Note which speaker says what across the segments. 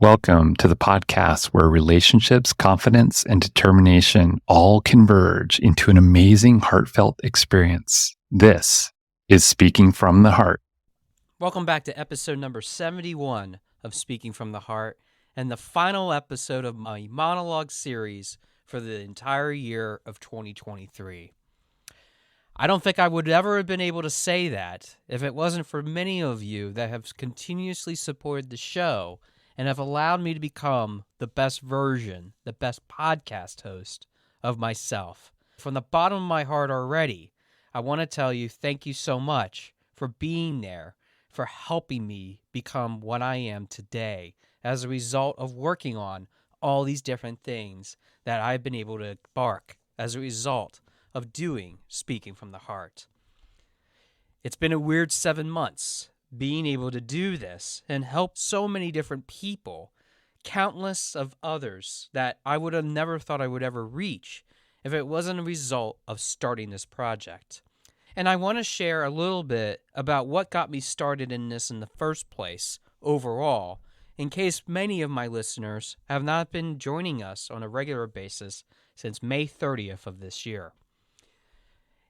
Speaker 1: Welcome to the podcast where relationships, confidence, and determination all converge into an amazing, heartfelt experience. This is Speaking from the Heart.
Speaker 2: Welcome back to episode number 71 of Speaking from the Heart, and the final episode of my monologue series for the entire year of 2023. I don't think I would ever have been able to say that if it wasn't for many of you that have continuously supported the show and have allowed me to become the best version, the best podcast host of myself. From the bottom of my heart already, I want to tell you thank you so much for being there, for helping me become what I am today as a result of working on all these different things that I've been able to embark as a result of doing Speaking from the Heart. It's been a weird 7 months being able to do this and help so many different people, countless of others that I would have never thought I would ever reach if it wasn't a result of starting this project. And I want to share a little bit about what got me started in this in the first place overall, in case many of my listeners have not been joining us on a regular basis since May 30th of this year.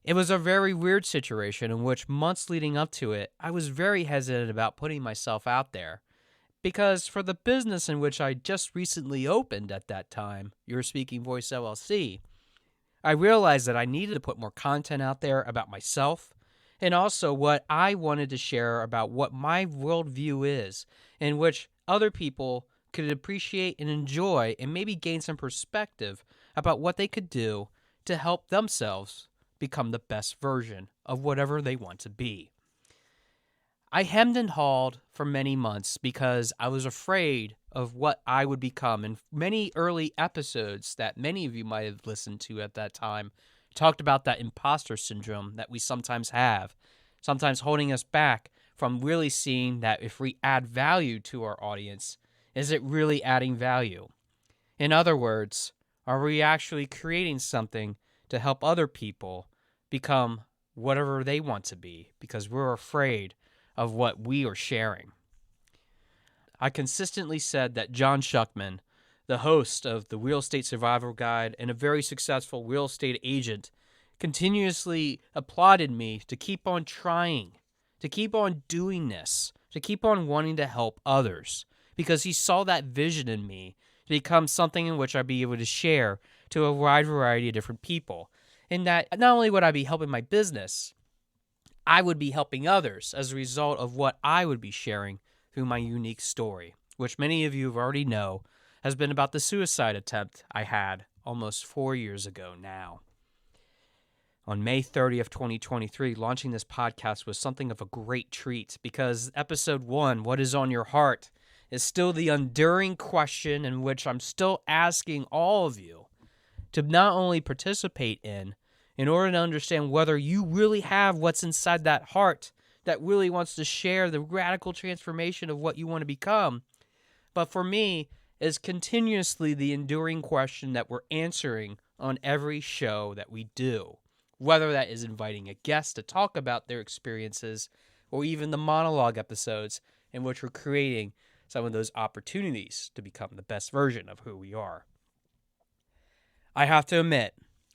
Speaker 2: It was a very weird situation in which months leading up to it, I was very hesitant about putting myself out there. Because for the business in which I just recently opened at that time, Your Speaking Voice LLC, I realized that I needed to put more content out there about myself and also what I wanted to share about what my worldview is, in which other people could appreciate and enjoy and maybe gain some perspective about what they could do to help themselves become the best version of whatever they want to be. I hemmed and hawed for many months because I was afraid of what I would become, and many early episodes that many of you might have listened to at that time talked about that imposter syndrome that we sometimes have, sometimes holding us back from really seeing that if we add value to our audience, is it really adding value? In other words, are we actually creating something to help other people become whatever they want to be because we're afraid of what we are sharing? I consistently said that John Shuckman, the host of the Real Estate Survival Guide and a very successful real estate agent, continuously applauded me to keep on trying, to keep on doing this, to keep on wanting to help others, because he saw that vision in me to become something in which I'd be able to share to a wide variety of different people. In that not only would I be helping my business, I would be helping others as a result of what I would be sharing through my unique story, which many of you already know has been about the suicide attempt I had almost 4 years ago now. On May 30th, 2023, launching this podcast was something of a great treat because episode 1, What is on Your Heart, is still the enduring question in which I'm still asking all of you to not only participate in order to understand whether you really have what's inside that heart that really wants to share the radical transformation of what you want to become. But for me, is continuously the enduring question that we're answering on every show that we do, whether that is inviting a guest to talk about their experiences or even the monologue episodes in which we're creating some of those opportunities to become the best version of who we are. I have to admit,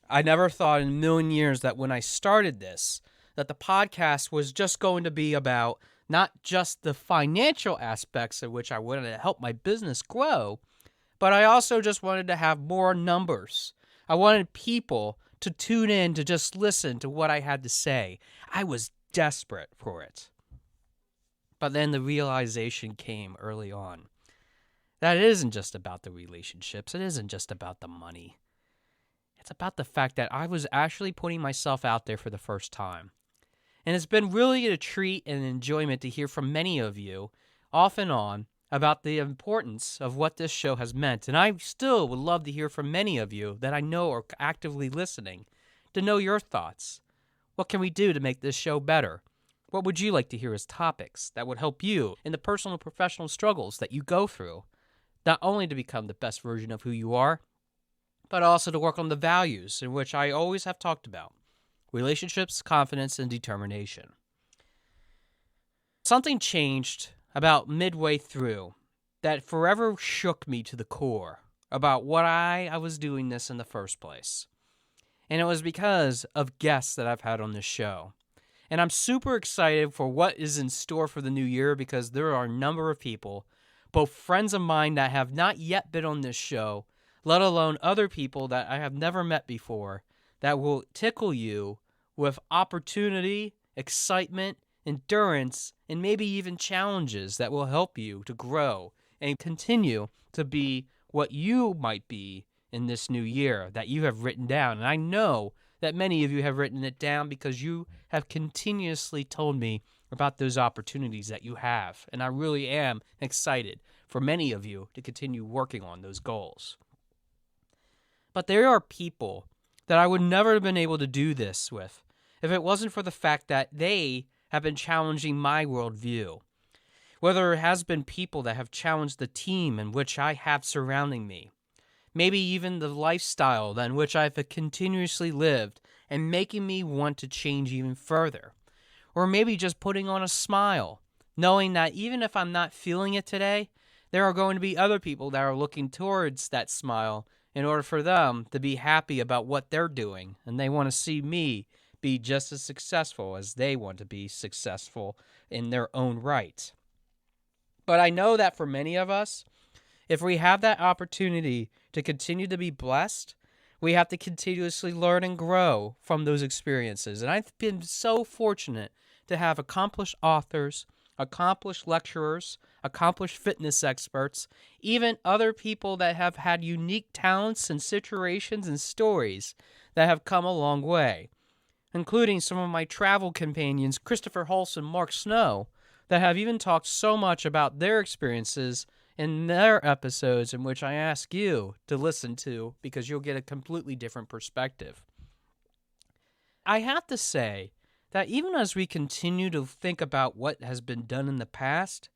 Speaker 2: I never thought in a million years that when I started this, that the podcast was just going to be about not just the financial aspects in which I wanted to help my business grow, but I also just wanted to have more numbers. I wanted people to tune in to just listen to what I had to say. I was desperate for it. But then the realization came early on that it isn't just about the relationships. It isn't just about the money. It's about the fact that I was actually putting myself out there for the first time. And it's been really a treat and enjoyment to hear from many of you, off and on, about the importance of what this show has meant. And I still would love to hear from many of you that I know are actively listening, to know your thoughts. What can we do to make this show better? What would you like to hear as topics that would help you in the personal and professional struggles that you go through, not only to become the best version of who you are, but also to work on the values in which I always have talked about: relationships, confidence, and determination. Something changed about midway through that forever shook me to the core about why I was doing this in the first place. And it was because of guests that I've had on this show. And I'm super excited for what is in store for the new year because there are a number of people, both friends of mine that have not yet been on this show, let alone other people that I have never met before, that will tickle you with opportunity, excitement, endurance, and maybe even challenges that will help you to grow and continue to be what you might be in this new year that you have written down. And I know that many of you have written it down because you have continuously told me about those opportunities that you have. And I really am excited for many of you to continue working on those goals. But there are people that I would never have been able to do this with if it wasn't for the fact that they have been challenging my worldview. Whether it has been people that have challenged the team in which I have surrounding me, maybe even the lifestyle in which I've continuously lived and making me want to change even further. Or maybe just putting on a smile, knowing that even if I'm not feeling it today, there are going to be other people that are looking towards that smile in order for them to be happy about what they're doing, and they want to see me be just as successful as they want to be successful in their own right. But I know that for many of us, if we have that opportunity to continue to be blessed, we have to continuously learn and grow from those experiences. And I've been so fortunate to have accomplished authors, accomplished lecturers, accomplished fitness experts, even other people that have had unique talents and situations and stories that have come a long way, including some of my travel companions, Christopher Hulse and Mark Snow, that have even talked so much about their experiences in their episodes in which I ask you to listen to because you'll get a completely different perspective. I have to say that even as we continue to think about what has been done in the past,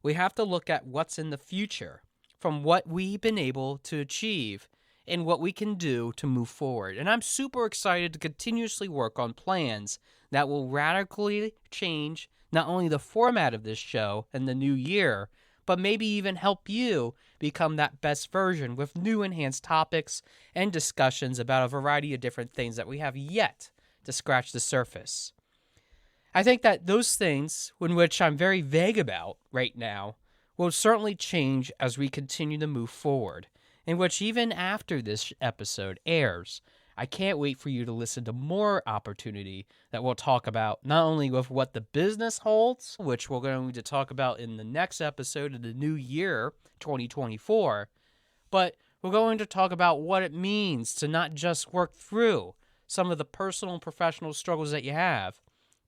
Speaker 2: we have to look at what's in the future from what we've been able to achieve and what we can do to move forward. And I'm super excited to continuously work on plans that will radically change not only the format of this show in the new year, but maybe even help you become that best version with new enhanced topics and discussions about a variety of different things that we have yet to scratch the surface. I think that those things, in which I'm very vague about right now, will certainly change as we continue to move forward, in which even after this episode airs, I can't wait for you to listen to more opportunity that we'll talk about, not only with what the business holds, which we're going to talk about in the next episode of the new year, 2024, but we're going to talk about what it means to not just work through some of the personal and professional struggles that you have,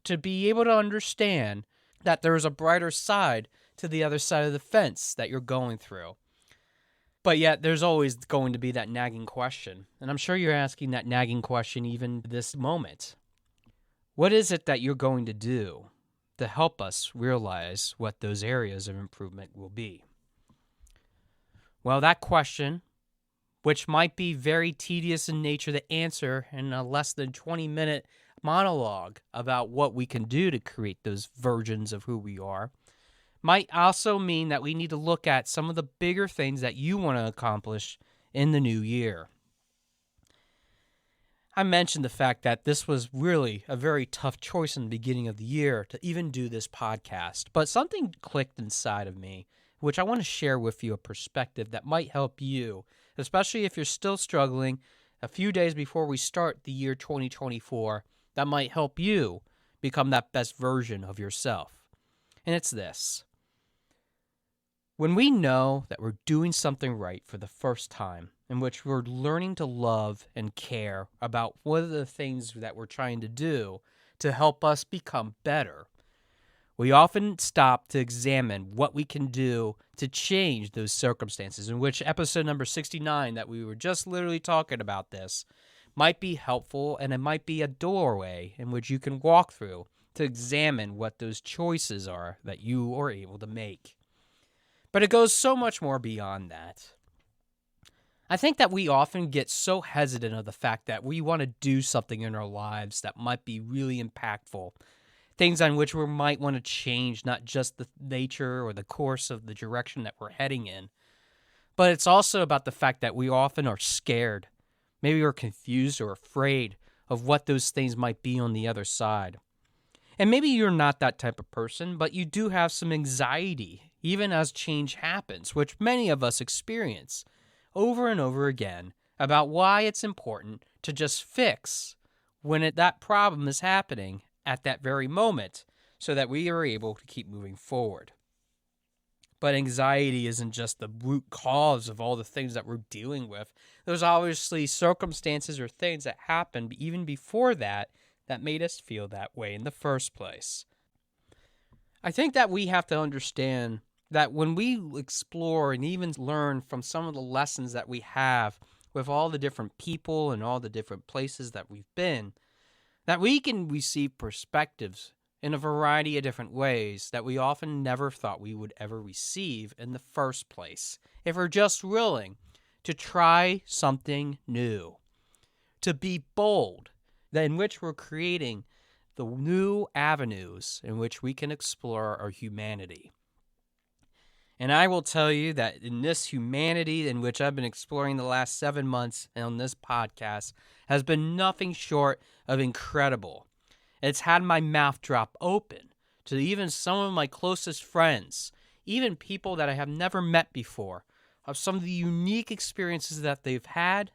Speaker 2: to be able to understand that there is a brighter side to the other side of the fence that you're going through. But yet, there's always going to be that nagging question. And I'm sure you're asking that nagging question even this moment. What is it that you're going to do to help us realize what those areas of improvement will be? Well, that question, which might be very tedious in nature to answer in a less than 20-minute monologue about what we can do to create those versions of who we are, might also mean that we need to look at some of the bigger things that you want to accomplish in the new year. I mentioned the fact that this was really a very tough choice in the beginning of the year to even do this podcast, but something clicked inside of me, which I want to share with you, a perspective that might help you, especially if you're still struggling a few days before we start the year 2024, that might help you become that best version of yourself. And it's this. When we know that we're doing something right for the first time, in which we're learning to love and care about what are the things that we're trying to do to help us become better, we often stop to examine what we can do to change those circumstances, in which episode number 69 that we were just literally talking about this might be helpful, and it might be a doorway in which you can walk through to examine what those choices are that you are able to make. But it goes so much more beyond that. I think that we often get so hesitant of the fact that we want to do something in our lives that might be really impactful, things on which we might want to change, not just the nature or the course of the direction that we're heading in, but it's also about the fact that we often are scared. Maybe we're confused or afraid of what those things might be on the other side. And maybe you're not that type of person, but you do have some anxiety, even as change happens, which many of us experience over and over again, about why it's important to just fix when that problem is happening at that very moment so that we are able to keep moving forward. But anxiety isn't just the root cause of all the things that we're dealing with. There's obviously circumstances or things that happened even before that made us feel that way in the first place. I think that we have to understand that when we explore and even learn from some of the lessons that we have with all the different people and all the different places that we've been, that we can receive perspectives in a variety of different ways that we often never thought we would ever receive in the first place, if we're just willing to try something new, to be bold, in which we're creating the new avenues in which we can explore our humanity. And I will tell you that in this humanity in which I've been exploring the last 7 months on this podcast has been nothing short of incredible. It's had my mouth drop open to even some of my closest friends, even people that I have never met before, of some of the unique experiences that they've had,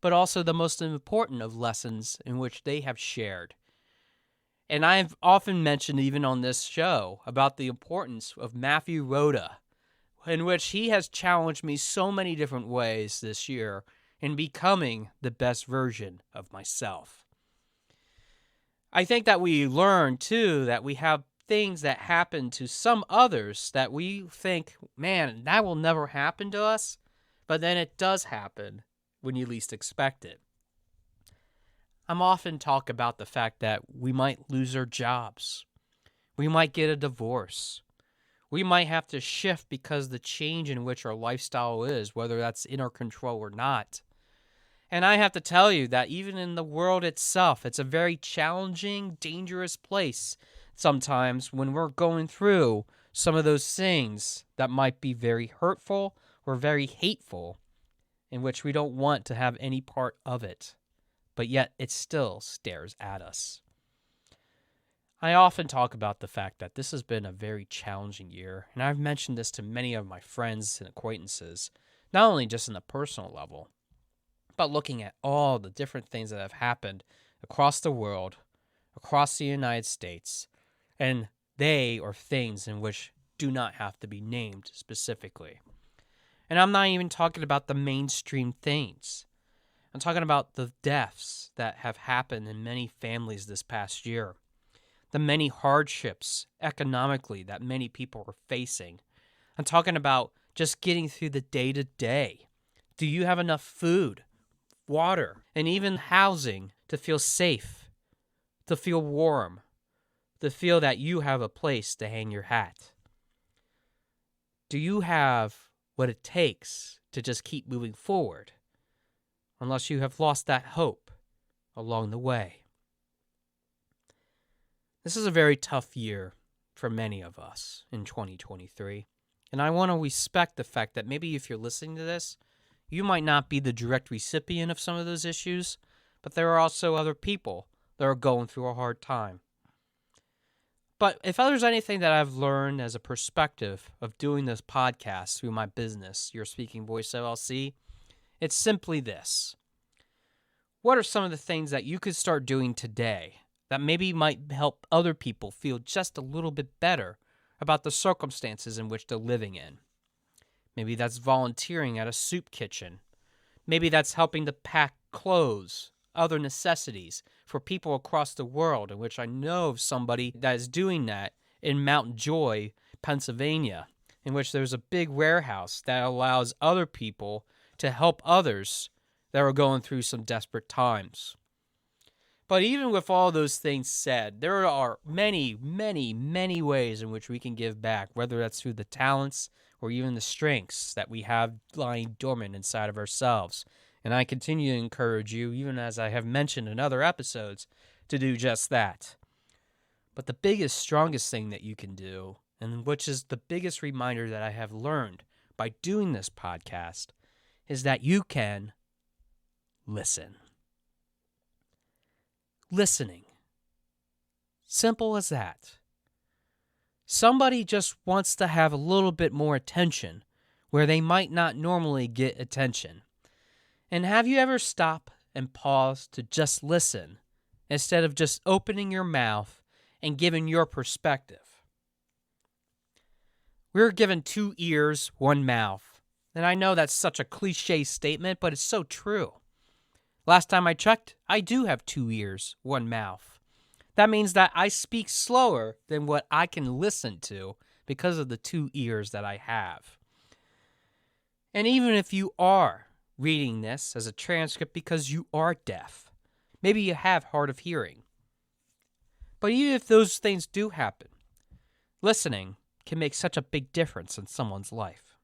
Speaker 2: but also the most important of lessons in which they have shared. And I've often mentioned, even on this show, about the importance of Matthew Rhoda, in which he has challenged me so many different ways this year in becoming the best version of myself. I think that we learn, too, that we have things that happen to some others that we think, man, that will never happen to us, but then it does happen when you least expect it. I'm often talk about the fact that we might lose our jobs. We might get a divorce. We might have to shift because the change in which our lifestyle is, whether that's in our control or not. And I have to tell you that even in the world itself, it's a very challenging, dangerous place sometimes when we're going through some of those things that might be very hurtful or very hateful, in which we don't want to have any part of it, but yet it still stares at us. I often talk about the fact that this has been a very challenging year, and I've mentioned this to many of my friends and acquaintances, not only just on a personal level, but looking at all the different things that have happened across the world, across the United States, and they are things in which do not have to be named specifically. And I'm not even talking about the mainstream things. I'm talking about the deaths that have happened in many families this past year, the many hardships economically that many people are facing. I'm talking about just getting through the day-to-day. Do you have enough food, water, and even housing to feel safe, to feel warm, to feel that you have a place to hang your hat? Do you have what it takes to just keep moving forward, unless you have lost that hope along the way? This is a very tough year for many of us in 2023, and I want to respect the fact that maybe if you're listening to this, you might not be the direct recipient of some of those issues, but there are also other people that are going through a hard time. But if there's anything that I've learned as a perspective of doing this podcast through my business, Your Speaking Voice LLC, it's simply this. What are some of the things that you could start doing today that maybe might help other people feel just a little bit better about the circumstances in which they're living in? Maybe that's volunteering at a soup kitchen. Maybe that's helping to pack clothes, other necessities for people across the world, in which I know of somebody that is doing that in Mount Joy, Pennsylvania, in which there's a big warehouse that allows other people to help others that are going through some desperate times. But even with all those things said, there are many, many, many ways in which we can give back, whether that's through the talents or even the strengths that we have lying dormant inside of ourselves. And I continue to encourage you, even as I have mentioned in other episodes, to do just that. But the biggest, strongest thing that you can do, and which is the biggest reminder that I have learned by doing this podcast, is that you can listen. Listening. Simple as that. Somebody just wants to have a little bit more attention where they might not normally get attention. And have you ever stopped and paused to just listen instead of just opening your mouth and giving your perspective? We're given 2 ears, 1 mouth. And I know that's such a cliche statement, but it's so true. Last time I checked, I do have 2 ears, 1 mouth. That means that I speak slower than what I can listen to because of the 2 ears that I have. And even if you are reading this as a transcript because you are deaf, maybe you have hard of hearing. But even if those things do happen, listening can make such a big difference in someone's life.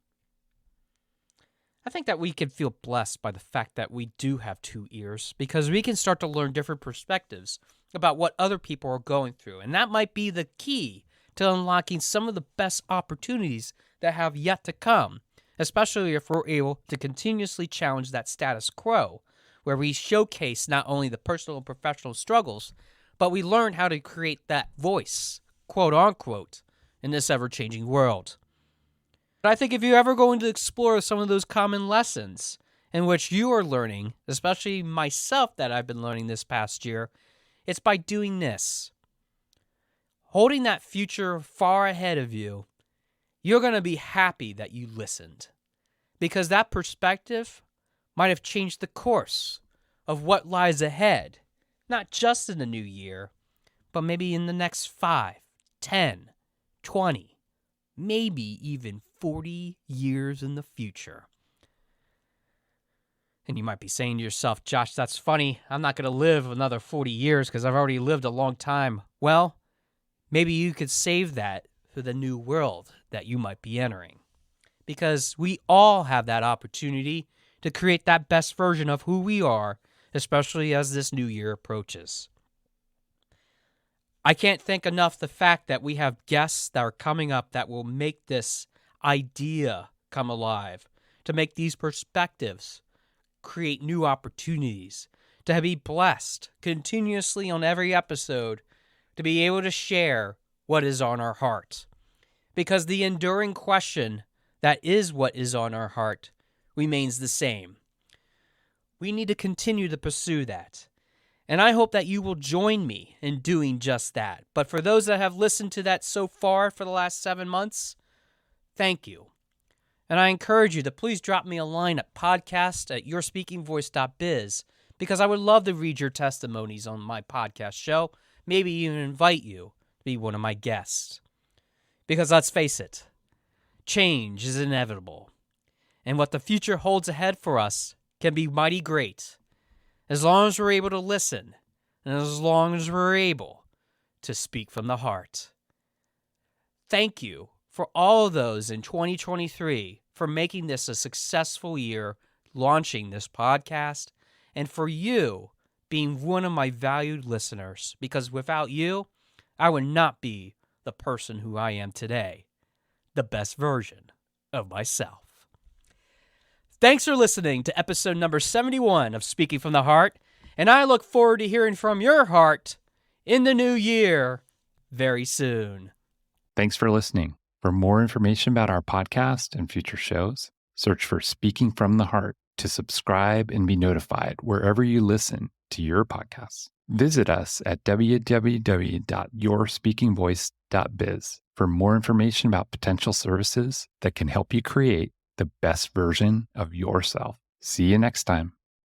Speaker 2: I think that we can feel blessed by the fact that we do have 2 ears because we can start to learn different perspectives about what other people are going through. And that might be the key to unlocking some of the best opportunities that have yet to come, especially if we're able to continuously challenge that status quo, where we showcase not only the personal and professional struggles, but we learn how to create that voice, quote unquote, in this ever-changing world. But I think if you're ever going to explore some of those common lessons in which you are learning, especially myself that I've been learning this past year, it's by doing this. Holding that future far ahead of you, you're going to be happy that you listened. Because that perspective might have changed the course of what lies ahead, not just in the new year, but maybe in the next 5, 10, 20, maybe even 40 years in the future. And you might be saying to yourself, Josh, that's funny. I'm not going to live another 40 years because I've already lived a long time. Well, maybe you could save that for the new world that you might be entering. Because we all have that opportunity to create that best version of who we are, especially as this new year approaches. I can't thank enough the fact that we have guests that are coming up that will make this idea come alive, to make these perspectives create new opportunities, to be blessed continuously on every episode, to be able to share what is on our heart. Because the enduring question that is what is on our heart remains the same. We need to continue to pursue that. And I hope that you will join me in doing just that. But for those that have listened to that so far for the last 7 months, thank you. And I encourage you to please drop me a line at podcast@yourspeakingvoice.biz because I would love to read your testimonies on my podcast show, maybe even invite you to be one of my guests. Because let's face it, change is inevitable. And what the future holds ahead for us can be mighty great, as long as we're able to listen and as long as we're able to speak from the heart. Thank you for all of those in 2023 for making this a successful year, launching this podcast, and for you being one of my valued listeners, because without you, I would not be the person who I am today, the best version of myself. Thanks for listening to episode number 71 of Speaking from the Heart, and I look forward to hearing from your heart in the new year very soon.
Speaker 1: Thanks for listening. For more information about our podcast and future shows, search for Speaking from the Heart to subscribe and be notified wherever you listen to your podcasts. Visit us at www.yourspeakingvoice.biz for more information about potential services that can help you create the best version of yourself. See you next time.